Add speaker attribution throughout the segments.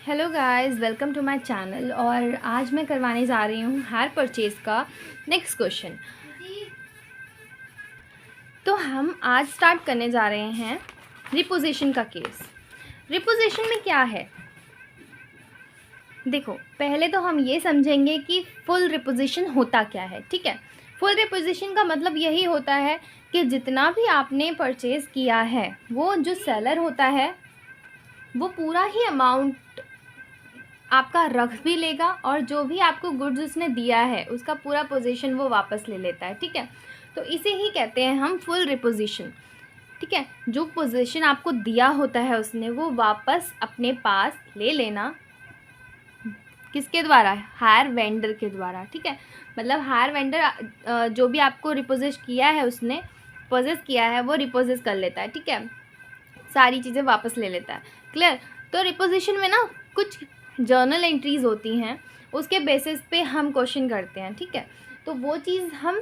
Speaker 1: Hello guys, welcome to my channel. और आज मैं करवाने जा रही हूँ हायर परचेज़ का नेक्स्ट क्वेश्चन। तो हम आज स्टार्ट करने जा रहे हैं रिपोजिशन का केस। रिपोजिशन में क्या है, देखो पहले तो हम ये समझेंगे कि फुल रिपोजिशन होता क्या है। ठीक है, फुल रिपोजिशन का मतलब यही होता है कि जितना भी आपने परचेज़ किया है वो जो सेलर होता है वो पूरा ही अमाउंट आपका रख भी लेगा और जो भी आपको गुड्स उसने दिया है उसका पूरा पोजीशन वो वापस ले लेता है। ठीक है, तो इसे ही कहते हैं हम फुल रिपोजिशन। ठीक है, जो पोजीशन आपको दिया होता है उसने वो वापस अपने पास ले लेना, किसके द्वारा? हायर वेंडर के द्वारा। ठीक है, मतलब हायर वेंडर जो भी आपको रिपोजिट किया है उसने पोजेस किया है वो रिपोजिट कर लेता है। ठीक है, सारी चीज़ें वापस ले लेता है। क्लियर? तो रिपोजिशन में ना कुछ जर्नल एंट्रीज़ होती हैं, उसके बेसिस पे हम क्वेश्चन करते हैं। ठीक है, तो वो चीज़ हम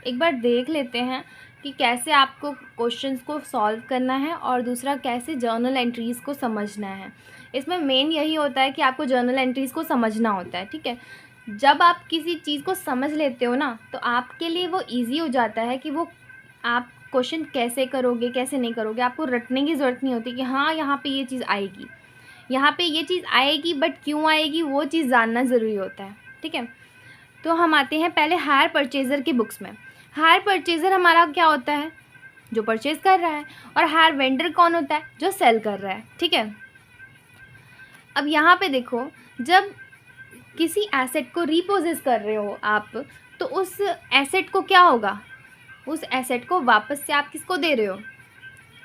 Speaker 1: एक बार देख लेते हैं कि कैसे आपको क्वेश्चंस को सॉल्व करना है और दूसरा कैसे जर्नल एंट्रीज़ को समझना है। इसमें मेन यही होता है कि आपको जर्नल एंट्रीज़ को समझना होता है। ठीक है, जब आप किसी चीज़ को समझ लेते हो ना तो आपके लिए वो ईजी हो जाता है कि वो आप क्वेश्चन कैसे करोगे कैसे नहीं करोगे। आपको रटने की ज़रूरत नहीं होती कि हाँ यहाँ पे ये चीज़ आएगी, यहाँ पे ये चीज़ आएगी, बट क्यों आएगी वो चीज़ जानना ज़रूरी होता है। ठीक है, तो हम आते हैं पहले हायर परचेज़र की बुक्स में। हायर परचेज़र हमारा क्या होता है? जो परचेज़ कर रहा है। और हायर वेंडर कौन होता है? जो सेल कर रहा है। ठीक है, अब यहाँ पे देखो, जब किसी एसेट को रिपोजेस कर रहे हो आप, तो उस एसेट को क्या होगा? उस एसेट को वापस से आप किसको दे रहे हो?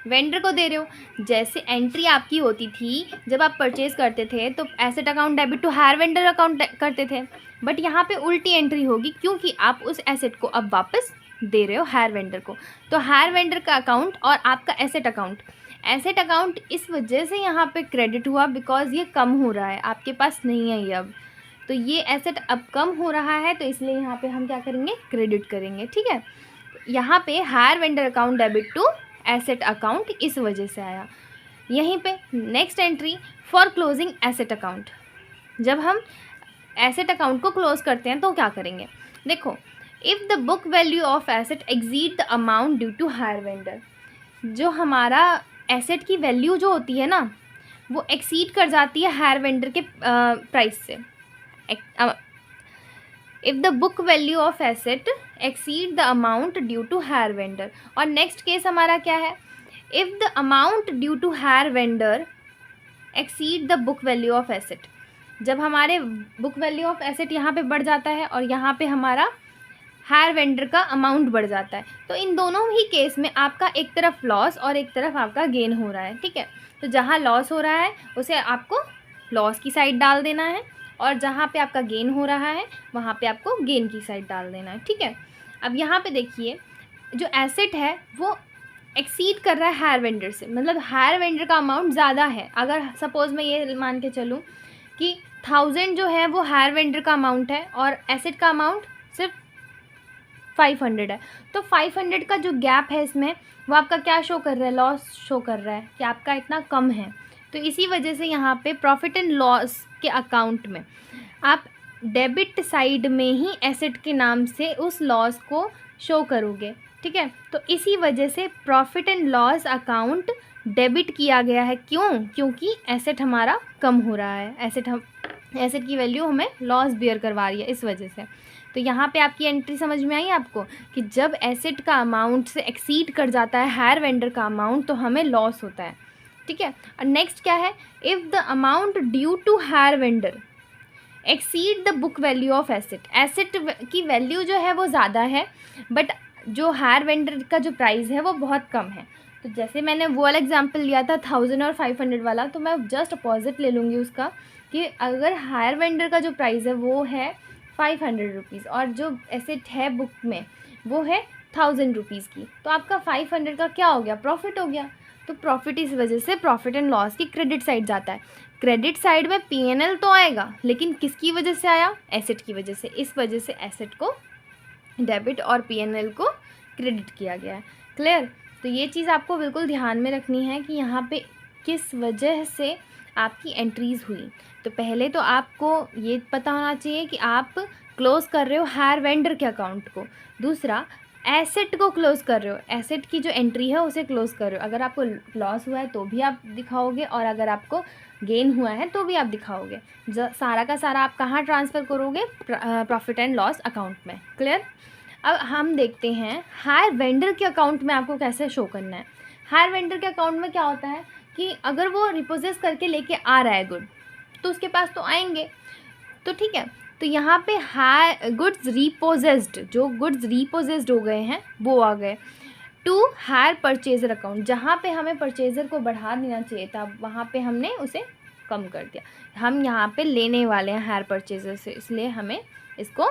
Speaker 1: वेंडर को दे रहे हो। जैसे एंट्री आपकी होती थी जब आप परचेज करते थे तो asset account debit to hire vendor account करते थे, बट यहाँ पे उल्टी एंट्री होगी क्योंकि आप उस एसेट को अब वापस दे रहे हो हायर वेंडर को। तो हायर वेंडर का अकाउंट और आपका एसेट अकाउंट इस वजह से यहाँ पे क्रेडिट हुआ बिकॉज ये कम हो रहा है, आपके पास नहीं है ये अब। तो ये एसेट अब कम हो रहा है तो इसलिए यहाँ पे हम क्या करेंगे? क्रेडिट करेंगे। ठीक है, यहाँ पे hire vendor account debit to asset account इस वजह से आया। यहीं पे next entry for closing asset account. जब हम एसेट अकाउंट को क्लोज करते हैं तो क्या करेंगे? देखो, if the book value of asset exceed the amount due to hire vendor, जो हमारा एसेट की वैल्यू जो होती है ना वो एक्सीड कर जाती है हायर वेंडर के प्राइस से। If the book value of asset exceed the amount due to hire vendor. और नेक्स्ट केस हमारा क्या है? If the amount due to hire vendor exceed the book value of asset. जब हमारे book value of asset यहाँ पे बढ़ जाता है और यहाँ पे हमारा हायर वेंडर का अमाउंट बढ़ जाता है, तो इन दोनों ही केस में आपका एक तरफ लॉस और एक तरफ आपका गेन हो रहा है। ठीक है, तो जहाँ लॉस हो रहा है उसे आपको लॉस की साइड डाल देना है और जहाँ पे आपका गेन हो रहा है वहाँ पे आपको गेन की साइड डाल देना है। ठीक है, अब यहाँ पे देखिए, जो एसेट है वो एक्सीड कर रहा है हायर वेंडर से, मतलब हायर वेंडर का अमाउंट ज़्यादा है। अगर सपोज़ मैं ये मान के चलूँ कि 1000 जो है वो हायर वेंडर का अमाउंट है और एसेट का अमाउंट सिर्फ 500 है, तो 500 का जो गैप है इसमें वो आपका क्या शो कर रहा है? लॉस शो कर रहा है कि आपका इतना कम है। तो इसी वजह से यहाँ पे प्रॉफिट एंड लॉस के अकाउंट में आप डेबिट साइड में ही एसेट के नाम से उस लॉस को शो करोगे। ठीक है, तो इसी वजह से profit and loss account debit किया गया है। क्यों? क्योंकि एसेट हमारा कम हो रहा है, एसेट की वैल्यू हमें लॉस बियर करवा रही है इस वजह से। तो यहाँ पे आपकी एंट्री समझ में आई आपको कि जब एसेट का अमाउंट से एक्सीड कर जाता है हायर वेंडर का अमाउंट तो हमें लॉस होता है। ठीक है, और नेक्स्ट क्या है? If the amount due to hire vendor exceed the book value of asset. Asset की वैल्यू जो है वो ज़्यादा है बट जो हायर वेंडर का जो प्राइस है वो बहुत कम है। तो जैसे मैंने वो वाला एग्जांपल लिया था 1000 और 500 वाला, तो मैं जस्ट अपोजिट ले लूँगी उसका कि अगर हायर वेंडर का जो प्राइस है वो है 500 रुपीज़ और जो एसेट है बुक में वो है 1000 रुपीज़ की, तो आपका 500 का क्या हो गया? प्रॉफिट हो गया। तो प्रॉफिट इस वजह से प्रॉफिट एंड लॉस की क्रेडिट साइड जाता है। क्रेडिट साइड में P&L तो आएगा लेकिन किसकी वजह से आया? एसेट की वजह से। इस वजह से एसेट को डेबिट और P&L को क्रेडिट किया गया है। क्लियर? तो ये चीज़ आपको बिल्कुल ध्यान में रखनी है कि यहाँ पे किस वजह से आपकी एंट्रीज़ हुई, तो पहले तो आपको ये पता होना चाहिए कि आप क्लोज़ कर रहे हो हायर वेंडर के अकाउंट को। दूसरा, एसेट को क्लोज़ कर रहे हो, एसेट की जो एंट्री है उसे क्लोज़ कर रहे हो। अगर आपको लॉस हुआ है तो भी आप दिखाओगे, और अगर आपको गेन हुआ है तो भी आप दिखाओगे। सारा का सारा आप कहाँ ट्रांसफ़र करोगे? प्रॉफिट एंड लॉस अकाउंट में। क्लियर? अब हम देखते हैं हायर वेंडर के अकाउंट में आपको कैसे शो करना है। हायर वेंडर के अकाउंट में क्या होता है कि अगर वो रिपोजेस करके लेके आ रहा है गुड, तो उसके पास तो आएंगे, तो ठीक है। तो यहाँ पे हायर गुड्स रिपोजेस्ड, जो गुड्स रिपोजेस्ड हो गए हैं वो आ गए टू हायर परचेजर अकाउंट। जहाँ पे हमें परचेजर को बढ़ा देना चाहिए था, वहाँ पे हमने उसे कम कर दिया। हम यहाँ पे लेने वाले हैं हायर परचेजर से, इसलिए हमें इसको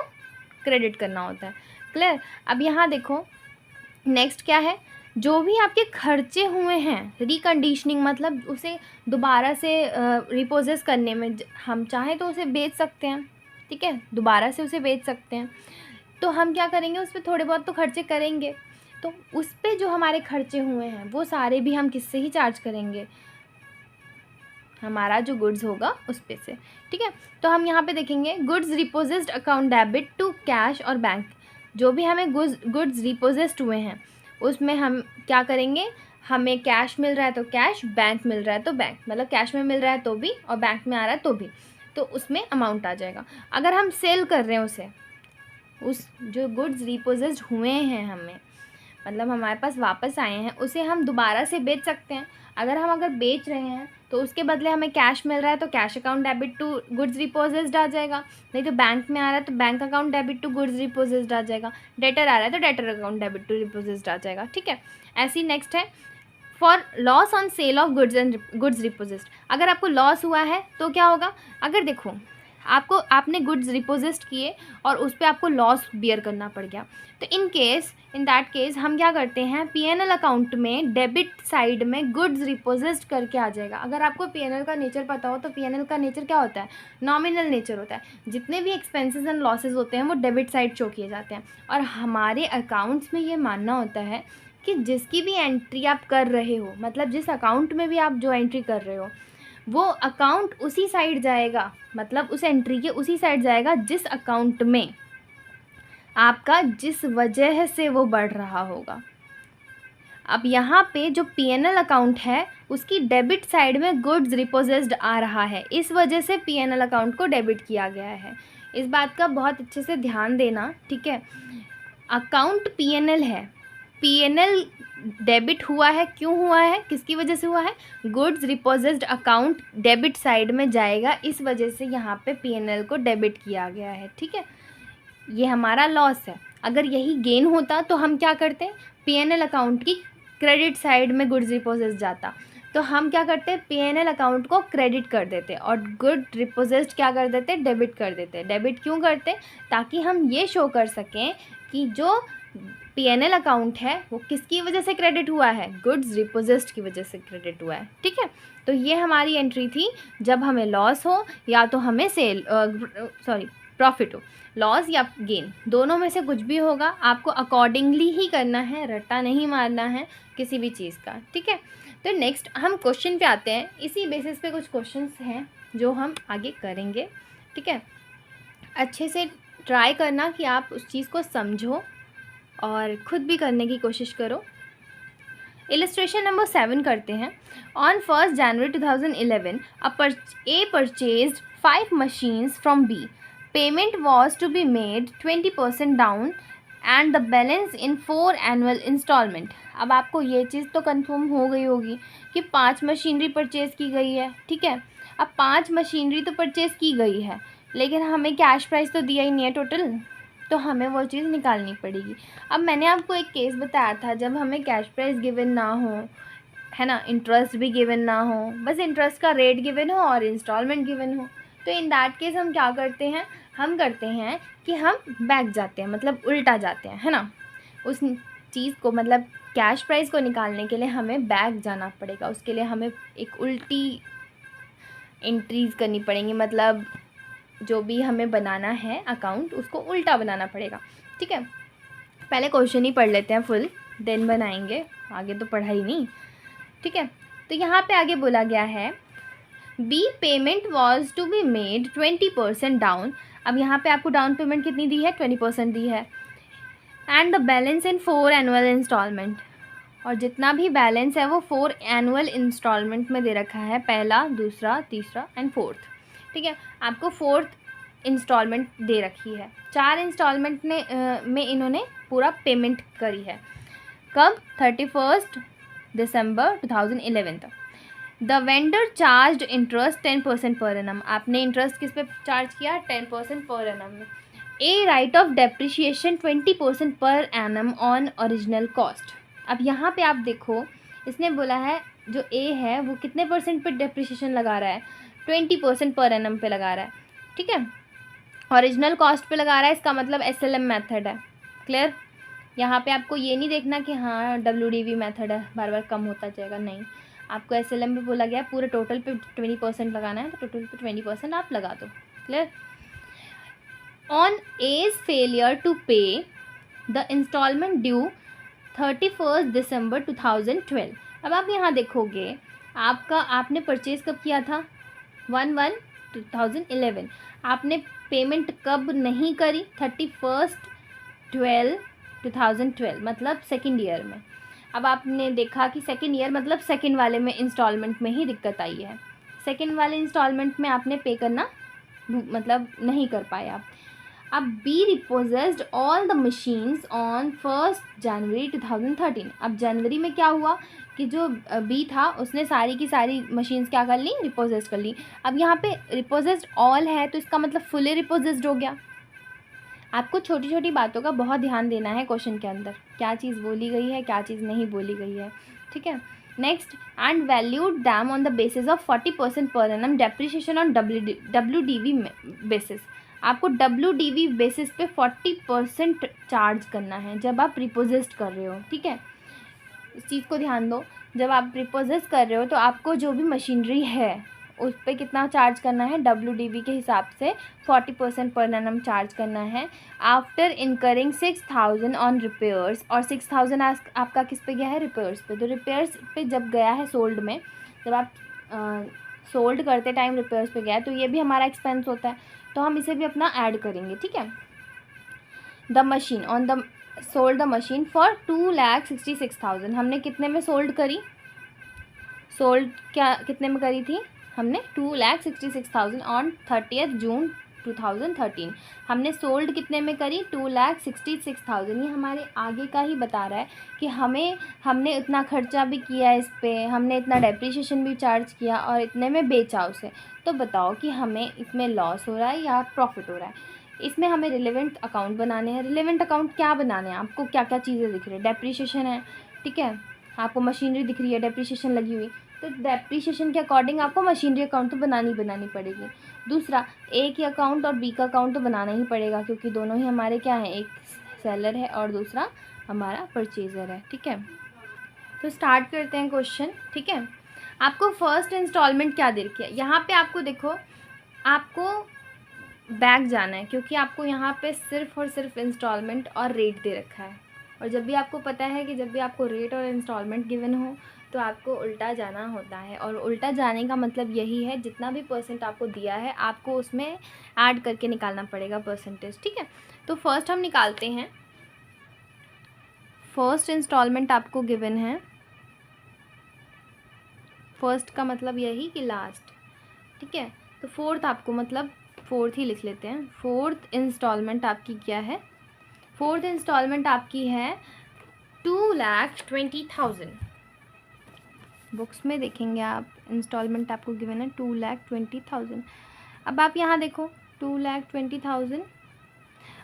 Speaker 1: क्रेडिट करना होता है। क्लियर? अब यहाँ देखो नेक्स्ट क्या है, जो भी आपके खर्चे हुए हैं, रिकंडीशनिंग मतलब उसे दोबारा से रिपोजेस करने में, हम चाहें तो उसे बेच सकते हैं, ठीक है, दोबारा से उसे बेच सकते हैं। तो हम क्या करेंगे, उस पर थोड़े बहुत तो खर्चे करेंगे, तो उस पर जो हमारे खर्चे हुए हैं वो सारे भी हम किससे ही चार्ज करेंगे, हमारा जो गुड्स होगा उस पे से, ठीक है। तो हम यहाँ पे देखेंगे goods repossessed account debit to cash और बैंक। जो भी हमें गुड्स रिपोजेस्ड हुए हैं उसमें हम क्या करेंगे, हमें कैश मिल रहा है तो कैश, बैंक मिल रहा है तो बैंक, मतलब कैश में मिल रहा है तो भी और बैंक में आ रहा है तो भी, तो उसमें अमाउंट आ जाएगा। अगर हम सेल कर रहे हैं उसे, उस जो गुड्स रिपोजेस्ड हुए हैं हमें, मतलब हमारे पास वापस आए हैं, उसे हम दोबारा से बेच सकते हैं। अगर बेच रहे हैं तो उसके बदले हमें कैश मिल रहा है तो cash account debit to goods repossessed आ जाएगा, नहीं तो बैंक में आ रहा है तो bank account debit to goods repossessed आ जाएगा, डेटर आ रहा है तो debtor account debit to repossessed आ जाएगा, ठीक है। ऐसी नेक्स्ट है for loss on sale of goods and goods repossessed. अगर आपको लॉस हुआ है तो क्या होगा, अगर देखो आपने गुड्स रिपोजेस्ड किए और उस पर आपको लॉस बियर करना पड़ गया, तो इन दैट केस हम क्या करते हैं, पीएनएल अकाउंट में डेबिट साइड में गुड्स रिपोजेस्ड करके आ जाएगा। अगर आपको पीएनएल का नेचर पता हो तो पीएनएल का नेचर क्या होता है, नॉमिनल नेचर होता है। जितने भी एक्सपेंसेस एंड लॉसेज होते हैं वो डेबिट साइड शो किए जाते हैं, और हमारे अकाउंट्स में ये मानना होता है कि जिसकी भी एंट्री आप कर रहे हो, मतलब जिस अकाउंट में भी आप जो एंट्री कर रहे हो वो अकाउंट उसी साइड जाएगा, मतलब उस एंट्री के उसी साइड जाएगा जिस अकाउंट में आपका जिस वजह से वो बढ़ रहा होगा। अब यहाँ पे जो पीएनएल अकाउंट है उसकी डेबिट साइड में गुड्स रिपोजेस्ड आ रहा है, इस वजह से पीएनएल अकाउंट को डेबिट किया गया है। इस बात का बहुत अच्छे से ध्यान देना, ठीक है। अकाउंट पीएनएल है, पीएनएल डेबिट हुआ है, क्यों हुआ है, किसकी वजह से हुआ है, goods repossessed account debit side में जाएगा, इस वजह से यहाँ पे पीएनएल को डेबिट किया गया है, ठीक है। ये हमारा लॉस है। अगर यही गेन होता तो हम क्या करते, पीएनएल अकाउंट की क्रेडिट साइड में गुड्स रिपोजेस्ड जाता, तो हम क्या करते, पीएनएल अकाउंट को क्रेडिट कर देते और गुड रिपोजेस्ड क्या कर देते, डेबिट कर देते। डेबिट क्यों करते, ताकि हम ये शो कर सकें कि जो पीएनएल अकाउंट है वो किसकी वजह से क्रेडिट हुआ है, गुड्स रिपोजेस्ड की वजह से क्रेडिट हुआ है, ठीक है। तो ये हमारी एंट्री थी जब हमें लॉस हो या तो हमें प्रॉफिट हो। लॉस या गेन दोनों में से कुछ भी होगा, आपको अकॉर्डिंगली ही करना है, रट्टा नहीं मारना है किसी भी चीज़ का, ठीक है। तो नेक्स्ट हम क्वेश्चन पे आते हैं। इसी बेसिस पे कुछ क्वेश्चंस हैं जो हम आगे करेंगे, ठीक है। अच्छे से ट्राई करना कि आप उस चीज़ को समझो और ख़ुद भी करने की कोशिश करो। इलस्ट्रेशन नंबर 7 करते हैं। On 1 January 2011 A purchased 5 machines from B. Payment was to be made 20% down and the balance in 4 annual installment. अब आपको ये चीज़ तो कंफर्म हो गई होगी कि 5 मशीनरी परचेज़ की गई है, ठीक है। अब 5 मशीनरी तो परचेज़ की गई है, लेकिन हमें कैश प्राइस तो दिया ही नहीं है टोटल, तो हमें वो चीज़ निकालनी पड़ेगी। अब मैंने आपको एक केस बताया था जब हमें कैश प्राइस गिवन ना हो, है ना, इंटरेस्ट भी गिवन ना हो, बस इंटरेस्ट का रेट गिवन हो और इंस्टॉलमेंट गिवन हो, तो इन दैट केस हम क्या करते हैं, हम करते हैं कि हम बैक जाते हैं, मतलब उल्टा जाते हैं, है ना। उस चीज़ को मतलब कैश प्राइस को निकालने के लिए हमें बैक जाना पड़ेगा, उसके लिए हमें एक उल्टी एंट्रीज़ करनी पड़ेंगी, मतलब जो भी हमें बनाना है अकाउंट उसको उल्टा बनाना पड़ेगा, ठीक है। पहले क्वेश्चन ही पढ़ लेते हैं फुल, देन बनाएंगे, आगे तो पढ़ा ही नहीं, ठीक है। तो यहाँ पे आगे बोला गया है B payment was to be made 20% down. अब यहाँ पे आपको डाउन पेमेंट कितनी दी है, 20% दी है। And the balance in 4 annual instalment, और जितना भी बैलेंस है वो 4 एनुअल इंस्टॉलमेंट में दे रखा है, पहला, दूसरा, तीसरा एंड फोर्थ। ठीक है, आपको 4th इंस्टॉलमेंट दे रखी है। 4 इंस्टॉलमेंट में इन्होंने पूरा पेमेंट करी है। कब, 31 दिसंबर 2011 तक। The vendor charge interest 10% per annum. आपने इंटरेस्ट किस पे चार्ज किया, 10% पर एनम में। ए right of depreciation 20% per annum on original cost. अब यहाँ पे आप देखो, इसने बोला है जो ए है वो कितने परसेंट पे डेप्रिशिएशन लगा रहा है, 20% पर एनम पे लगा रहा है। ठीक है, ओरिजिनल कॉस्ट पे लगा रहा है, इसका मतलब SLM मेथड है। क्लियर, यहाँ पे आपको ये नहीं देखना कि हाँ WDV मेथड है, बार बार कम होता जाएगा, नहीं, आपको SLM पे बोला गया पूरे टोटल पे 20% लगाना है, तो टोटल पे 20% आप लगा दो। Clear. On as failure to pay the instalment due 31 December 2012। अब आप यहाँ देखोगे, आपने परचेज कब किया था, 1/1/2011। आपने पेमेंट कब नहीं करी, 31/12/2012, मतलब सेकेंड ईयर में। अब आपने देखा कि सेकेंड ईयर मतलब सेकेंड वाले में इंस्टॉलमेंट में ही दिक्कत आई है, सेकेंड वाले इंस्टॉलमेंट में आपने पे करना मतलब नहीं कर पाए आप। अब B repossessed all the machines on 1 January 2013। अब जनवरी में क्या हुआ कि जो बी था उसने सारी की सारी मशीन्स क्या कर ली, रिपोजेस्ड कर ली। अब यहाँ पे रिपोजेस्ड ऑल है तो इसका मतलब फुली रिपोजेस्ड हो गया। आपको छोटी छोटी बातों का बहुत ध्यान देना है क्वेश्चन के अंदर, क्या चीज़ बोली गई है, क्या चीज़ नहीं बोली गई है। ठीक है, next, and valued them on the basis of 40% per annum depreciation on WDV basis. आपको WDV बेसिस पे 40% चार्ज करना है जब आप रिपोजेस्ट कर रहे हो। ठीक है, इस चीज़ को ध्यान दो, जब आप रिपोजेस्ट कर रहे हो तो आपको जो भी मशीनरी है उस पर कितना चार्ज करना है, WDV के हिसाब से 40% पर एनम चार्ज करना है। आफ्टर इनकरिंग 6000 ऑन रिपेयर्स, और 6000 आपका किस पे गया है, रिपेयर्स पे। तो रिपेयर्स पे जब गया है सोल्ड में, जब आप सोल्ड करते टाइम रिपेयर्स पे गया है, तो ये भी हमारा एक्सपेंस होता है, तो हम इसे भी अपना ऐड करेंगे। ठीक है, the machine on the sold the machine for 2,66,000। हमने कितने में सोल्ड करी, सोल्ड क्या कितने में करी थी हमने, 2,66,000 ऑन 30 जून 2013। हमने सोल्ड कितने में करी, 2,66,000। ये हमारे आगे का ही बता रहा है कि हमने इतना खर्चा भी किया इस पर, हमने इतना डेप्रिसिएशन भी चार्ज किया और इतने में बेचा उसे। तो बताओ कि हमें इसमें लॉस हो रहा है या प्रॉफिट हो रहा है। इसमें हमें रिलेवेंट अकाउंट बनाने हैं। रिलेवेंट अकाउंट क्या बनाने हैं, आपको क्या क्या चीज़ें दिख रही है, डेप्रिसिएशन है, ठीक है, आपको मशीनरी दिख रही है, डेप्रिसिएशन लगी हुई, तो डेप्रिसिएशन के अकॉर्डिंग आपको मशीनरी अकाउंट तो बनानी पड़ेगी। दूसरा, ए की अकाउंट और बी का अकाउंट तो बनाना ही पड़ेगा, क्योंकि दोनों ही हमारे क्या हैं, एक सेलर है और दूसरा हमारा परचेज़र है। ठीक है, तो स्टार्ट करते हैं क्वेश्चन। ठीक है, आपको फर्स्ट इंस्टॉलमेंट क्या दे रखी है, यहाँ पे आपको देखो, आपको बैक जाना है, क्योंकि आपको यहाँ पे सिर्फ और सिर्फ इंस्टॉलमेंट और रेट दे रखा है। और जब भी आपको पता है कि जब भी आपको रेट और इंस्टॉलमेंट गिवन हो तो आपको उल्टा जाना होता है, और उल्टा जाने का मतलब यही है, जितना भी परसेंट आपको दिया है आपको उसमें ऐड करके निकालना पड़ेगा परसेंटेज। ठीक है, तो फर्स्ट हम निकालते हैं। फर्स्ट इंस्टॉलमेंट आपको गिवन है, फर्स्ट का मतलब यही कि लास्ट। ठीक है, तो फोर्थ आपको मतलब फोर्थ ही लिख लेते हैं। फोर्थ इंस्टॉलमेंट आपकी क्या है, फोर्थ इंस्टॉलमेंट आपकी है 2,20,000। बुक्स में देखेंगे आप, इंस्टॉलमेंट आपको गिवन है 2,20,000। अब आप यहाँ देखो 2,20,000।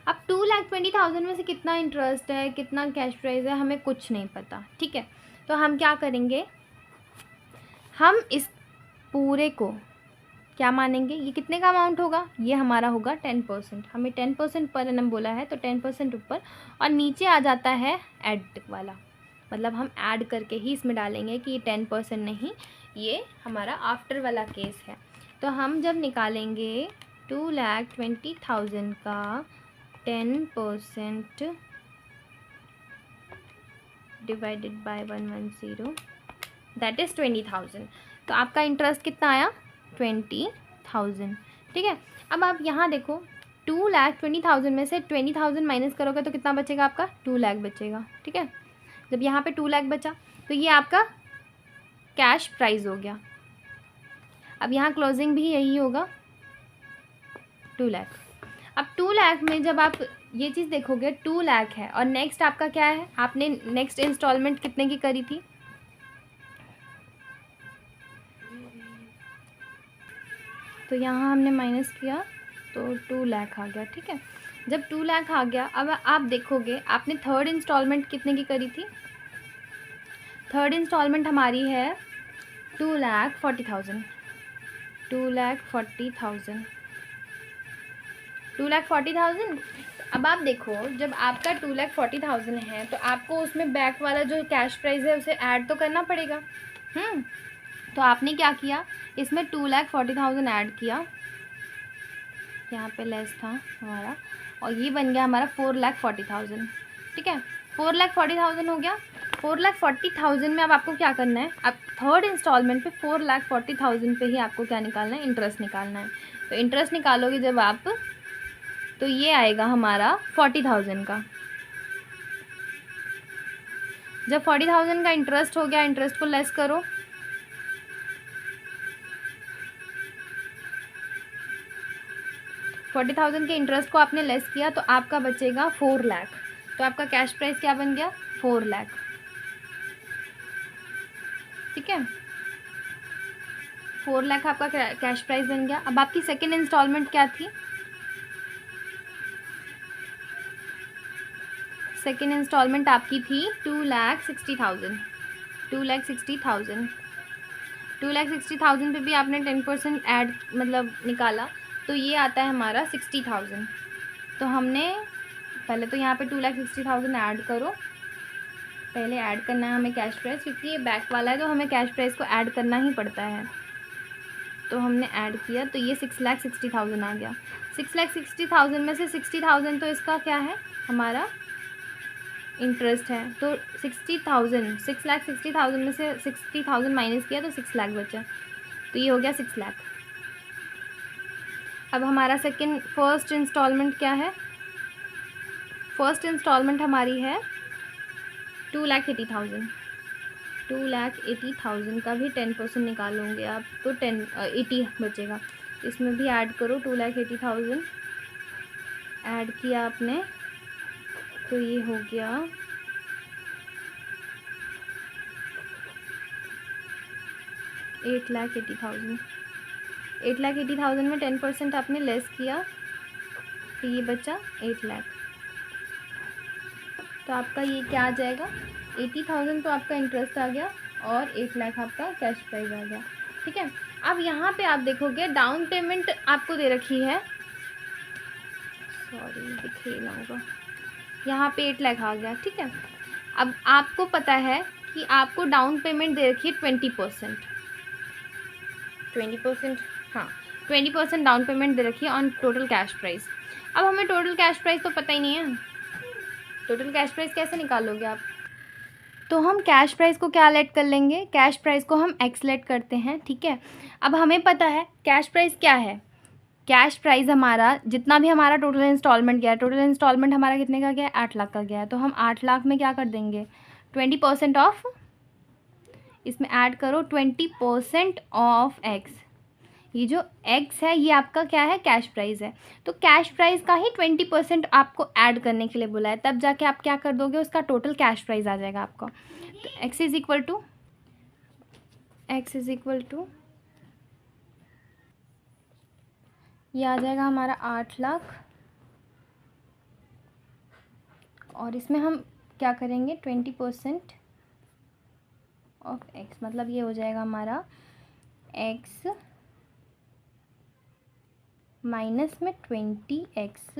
Speaker 1: अब 2,20,000 में से कितना इंटरेस्ट है, कितना कैश प्राइस है, हमें कुछ नहीं पता। ठीक है, तो हम क्या करेंगे, हम इस पूरे को क्या मानेंगे, ये कितने का अमाउंट होगा, ये हमारा होगा 10%। हमें 10% पर एनम बोला है, तो 10% ऊपर, और नीचे आ जाता है ऐड वाला, मतलब हम ऐड करके ही इसमें डालेंगे कि ये 10% नहीं, ये हमारा आफ्टर वाला केस है। तो हम जब निकालेंगे 2,20,000 का 10% डिवाइडेड बाय 110, दैट इज़ 20,000। तो आपका इंटरेस्ट कितना आया, 20,000, ठीक है। अब आप यहाँ देखो 2,20,000 में से 20,000 माइनस करोगे तो कितना बचेगा आपका, 2 लाख बचेगा, ठीक है। जब यहाँ पे 2 लाख बचा तो ये आपका कैश प्राइस हो गया। अब यहाँ क्लोजिंग भी यही होगा 2 लाख। अब 2 लाख में जब आप ये चीज़ देखोगे 2 लाख है और नेक्स्ट आपका क्या है, आपने नेक्स्ट इंस्टॉलमेंट कितने की करी थी, तो यहाँ हमने माइनस किया तो 2 लाख आ गया, ठीक है। जब 2 लाख आ गया अब आप देखोगे आपने थर्ड इंस्टॉलमेंट कितने की करी थी, थर्ड इंस्टॉलमेंट हमारी है 2,40,000, 2,40,000, 2,40,000। अब आप देखो जब आपका 2,40,000 है तो आपको उसमें बैक वाला जो कैश प्राइस है उसे ऐड तो करना पड़ेगा। तो आपने क्या किया, इसमें 2,40,000 ऐड किया, यहाँ पे लेस था हमारा, और ये बन गया हमारा 4,40,000, ठीक है। 4,40,000 हो गया। 4,40,000 में अब आपको क्या करना है, अब थर्ड इंस्टॉलमेंट पे 4,40,000 पे ही आपको क्या निकालना है, इंटरेस्ट निकालना है। तो इंटरेस्ट निकालोगे जब आप, तो ये आएगा हमारा 40,000 का। जब 40,000 का इंटरेस्ट हो गया, इंटरेस्ट को लेस करो, $40,000 के इंटरेस्ट को आपने लेस किया तो आपका बचेगा 4 लाख। तो आपका कैश प्राइस क्या बन गया, 4 लाख, ठीक है। 4 लाख आपका कैश प्राइस बन गया। अब आपकी सेकेंड इंस्टॉलमेंट क्या थी, सेकेंड इंस्टॉलमेंट आपकी थी 2,60,000, 2,60,000, 2,60,000 पे भी आपने 10% ऐड मतलब निकाला तो ये आता है हमारा 60,000। तो हमने पहले तो यहाँ पे 2,60,000 ऐड करो, पहले ऐड करना है हमें कैश प्राइस, क्योंकि ये बैक वाला है तो हमें कैश प्राइस को ऐड करना ही पड़ता है। तो हमने ऐड किया तो ये 6,60,000 आ गया। 6,60,000 में से 60,000 तो इसका क्या है, हमारा इंटरेस्ट है। तो 60,000, 6,60,000 में से 60,000 माइनस किया तो 6 लाख बचा, तो ये हो गया 6 लाख। अब हमारा फर्स्ट इंस्टॉलमेंट क्या है, फर्स्ट इंस्टॉलमेंट हमारी है 2,80,000, 2,80,000 का भी 10% निकालोगे आप तो 80 बचेगा। इसमें भी ऐड करो, 2,80,000 ऐड किया आपने तो ये हो गया 8,80,000, 8,80,000 में 10% आपने लेस किया तो ये बचा 8 लाख। तो आपका ये क्या आ जाएगा, 80,000 तो आपका इंटरेस्ट आ गया और 8 लाख आपका कैश प्राइस आ गया, ठीक है। अब यहाँ पे आप देखोगे डाउन पेमेंट आपको दे रखी है, सॉरी दिख ही ना होगा, यहाँ पे 8 लाख आ गया, ठीक है। अब आपको पता है कि आपको डाउन पेमेंट दे रखी है 20%, 20%, हाँ 20% डाउन पेमेंट दे रखी है ऑन टोटल कैश प्राइस। अब हमें टोटल कैश प्राइस तो पता ही नहीं है, टोटल कैश प्राइस कैसे निकालोगे आप, तो हम कैश प्राइस को क्या लेट कर लेंगे, कैश प्राइस को हम एक्स लेट करते हैं, ठीक है। अब हमें पता है कैश प्राइस क्या है, कैश प्राइस हमारा जितना भी हमारा टोटल इंस्टॉलमेंट गया है, टोटल इंस्टॉलमेंट हमारा कितने का गया है, 8 लाख का गया है। तो हम 8 लाख में क्या कर देंगे, 20% ऑफ, इसमें ऐड करो 20% ऑफ एक्स, ये जो एक्स है ये आपका क्या है, कैश प्राइस है। तो कैश प्राइस का ही 20% आपको ऐड करने के लिए बोला है, तब जाके आप क्या कर दोगे, उसका टोटल कैश प्राइस आ जाएगा आपका। तो एक्स इज इक्वल टू ये आ जाएगा हमारा 8 लाख, और इसमें हम क्या करेंगे 20% ऑफ एक्स, मतलब ये हो जाएगा हमारा एक्स माइनस में 20x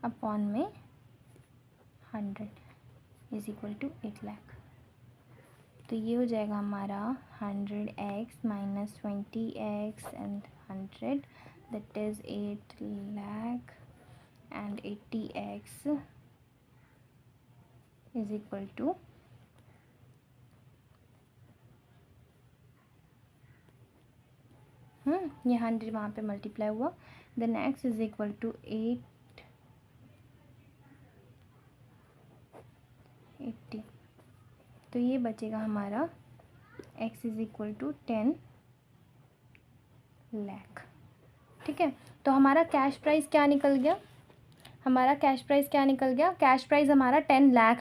Speaker 1: अपॉन में 100 इज इक्वल टू 8 लाख। तो ये हो जाएगा हमारा 100x minus 20x and 100 that is 8 lakh and 80x is equal to ये 100 वहाँ पे मल्टीप्लाई हुआ, then x is equal to 880। तो ये बचेगा हमारा x is equal to 10 lakh. ठीक है, तो हमारा कैश प्राइस क्या निकल गया? कैश प्राइस हमारा 10 लाख